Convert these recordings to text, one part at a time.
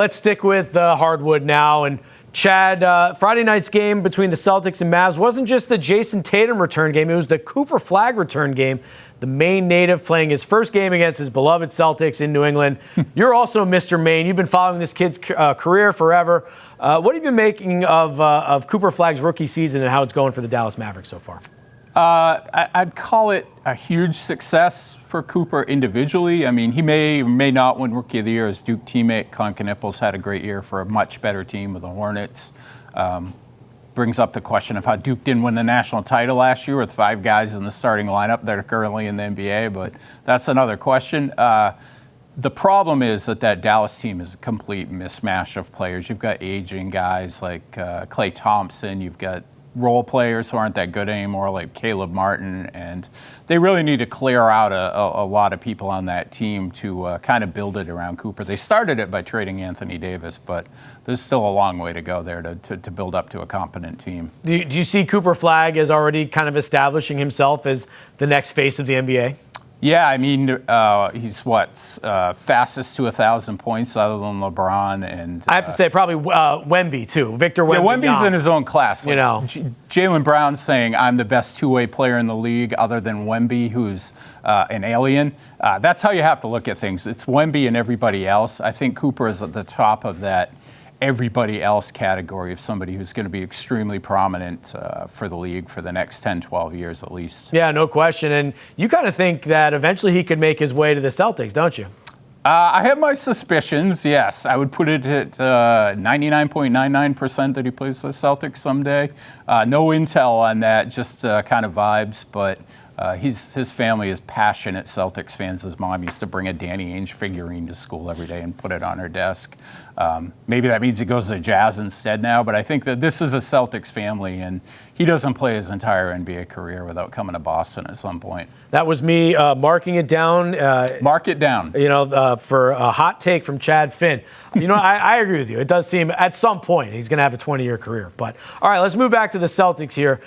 Let's stick with hardwood now. And Chad, Friday night's game between the Celtics and Mavs wasn't just the Jason Tatum return game. It was the Cooper Flagg return game. The Maine native playing his first game against his beloved Celtics in New England. You're also Mr. Maine. You've been following this kid's career forever. What have you been making of Cooper Flagg's rookie season and how it's going for the Dallas Mavericks so far? I'd call it a huge success for Cooper individually. I mean, he may or may not win Rookie of the Year. His Duke teammate, Conca Nipples, had a great year for a much better team with the Hornets. Brings up the question of how Duke didn't win the national title last year with 5 guys in the starting lineup that are currently in the NBA, but that's another question. The problem is that Dallas team is a complete mismatch of players. You've got aging guys like Klay Thompson. You've got role players who aren't that good anymore, like Caleb Martin, and they really need to clear out a lot of people on that team to kind of build it around Cooper. They started it by trading Anthony Davis, but there's still a long way to go there to build up to a competent team. Do you see Cooper Flagg as already kind of establishing himself as the next face of the NBA? Yeah, I mean, he's fastest to 1,000 points other than LeBron, and I have to say probably Wemby too. Victor Wemby. Yeah, Wemby's in his own class. You know, Jaylen Brown saying I'm the best two-way player in the league, other than Wemby, who's an alien. That's how you have to look at things. It's Wemby and everybody else. I think Cooper is at the top of that everybody else category of somebody who's going to be extremely prominent for the league for the next 10, 12 years at least. Yeah, no question. And you kind of think that eventually he could make his way to the Celtics, don't you? I have my suspicions, yes. I would put it at 99.99% that he plays the Celtics someday. No intel on that, just kind of vibes, but his family is passionate Celtics fans. His mom used to bring a Danny Ainge figurine to school every day and put it on her desk. Maybe that means he goes to the Jazz instead now, but I think that this is a Celtics family, and he doesn't play his entire NBA career without coming to Boston at some point. That was me marking it down. Mark it down. You know, for a hot take from Chad Finn. You know, I agree with you. It does seem at some point he's going to have a 20-year career. But all right, let's move back to the Celtics here.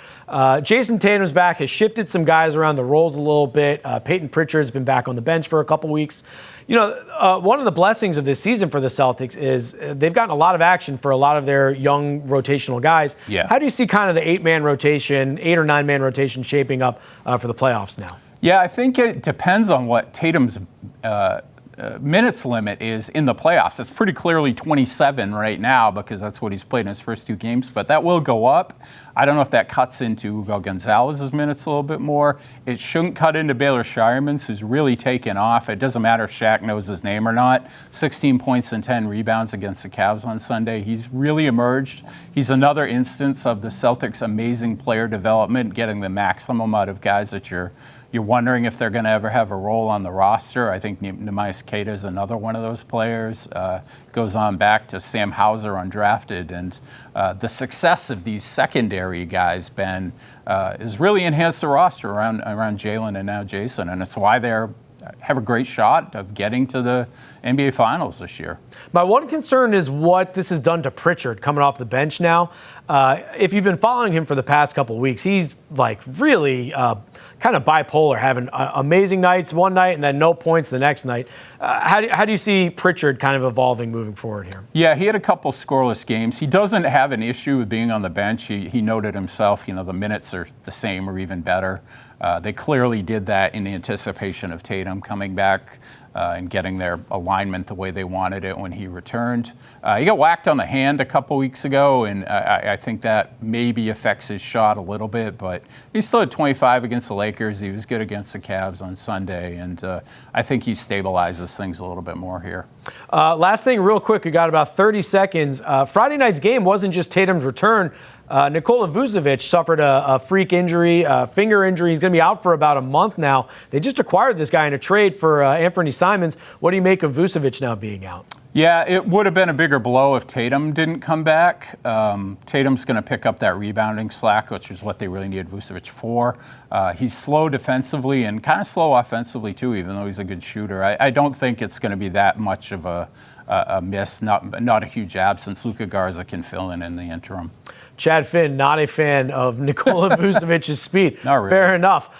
Jason Tatum's back, has shifted some guys around the roles a little bit. Peyton Pritchard's been back on the bench for a couple weeks. You know, one of the blessings of this season for the Celtics is they've gotten a lot of action for a lot of their young rotational guys. Yeah. How do you see kind of the 8 or 9-man rotation shaping up for the playoffs now? Yeah, I think it depends on what Tatum's minutes limit is in the playoffs. It's pretty clearly 27 right now because that's what he's played in his first 2 games, but that will go up. I don't know if that cuts into Hugo Gonzalez's minutes a little bit more. It shouldn't cut into Baylor Shireman's, who's really taken off. It doesn't matter if Shaq knows his name or not. 16 points and 10 rebounds against the Cavs on Sunday. He's really emerged. He's another instance of the Celtics' amazing player development, getting the maximum out of guys that you're wondering if they're going to ever have a role on the roster. I think Neemias Queta is another one of those players. Goes on back to Sam Hauser undrafted. And the success of these secondary guys, Ben, has really enhanced the roster around Jaylen and now Jason. And it's why they have a great shot of getting to the NBA Finals this year. My one concern is what this has done to Pritchard coming off the bench now. If you've been following him for the past couple of weeks, he's like really kind of bipolar, having amazing nights one night and then no points the next night. How do you see Pritchard kind of evolving moving forward here? Yeah, he had a couple scoreless games. He doesn't have an issue with being on the bench. He noted himself, you know, the minutes are the same or even better. They clearly did that in anticipation of Tatum coming back and getting their alignment the way they wanted it when he returned. He got whacked on the hand a couple weeks ago, and I think that maybe affects his shot a little bit, but he still had 25 against the Lakers. He was good against the Cavs on Sunday, and I think he stabilizes things a little bit more here. Last thing, real quick, we got about 30 seconds. Friday night's game wasn't just Tatum's return. Nikola Vucevic suffered a freak injury, finger injury. He's going to be out for about a month now. They just acquired this guy in a trade for Anthony Simons. What do you make of Vucevic now being out? Yeah, it would have been a bigger blow if Tatum didn't come back. Tatum's going to pick up that rebounding slack, which is what they really needed Vucevic for. He's slow defensively and kind of slow offensively, too, even though he's a good shooter. I don't think it's going to be that much of a miss, not a huge absence. Luka Garza can fill in the interim. Chad Finn, not a fan of Nikola Vucevic's speed. Not really. Fair enough.